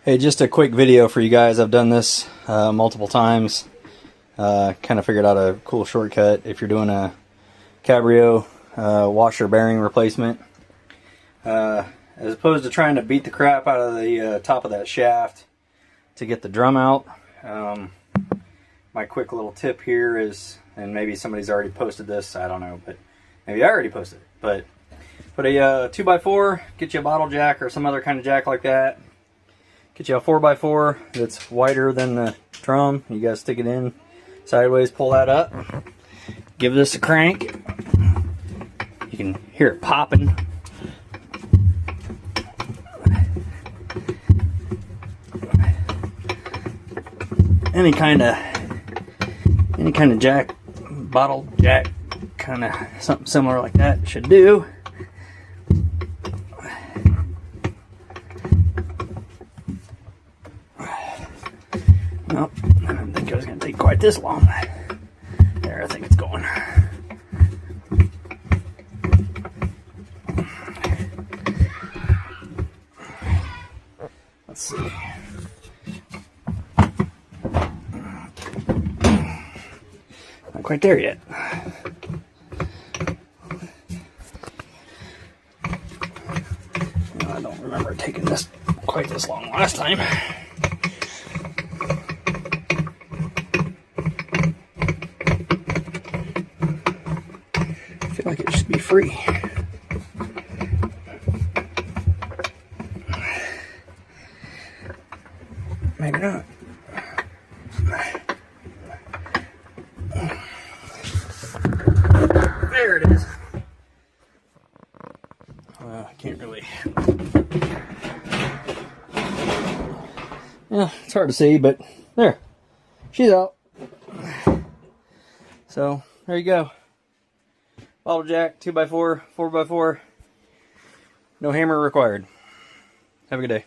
Hey, just a quick video for you guys. I've done this multiple times. Kind of figured out a cool shortcut if you're doing a Cabrio washer bearing replacement. As opposed to trying to beat the crap out of the top of that shaft to get the drum out. My quick little tip here is, and maybe somebody's already posted this, I don't know, but maybe I already posted it, but put a 2x4, get you a bottle jack or some other kind of jack like that. Get you a 4x4 that's wider than the drum. You guys stick it in sideways, pull that up. Give this a crank. You can hear it popping. Any kind of jack, bottle jack, kind of something similar like that should do. Nope, I didn't think it was going to take quite this long. There, I think it's going. Let's see. Not quite there yet. I don't remember taking this quite this long last time. I feel like it should be free. Maybe not. There it is. I can't really. Yeah, it's hard to see, but there. She's out. So, there you go. Bottle jack, 2x4, 4x4. No hammer required. Have a good day.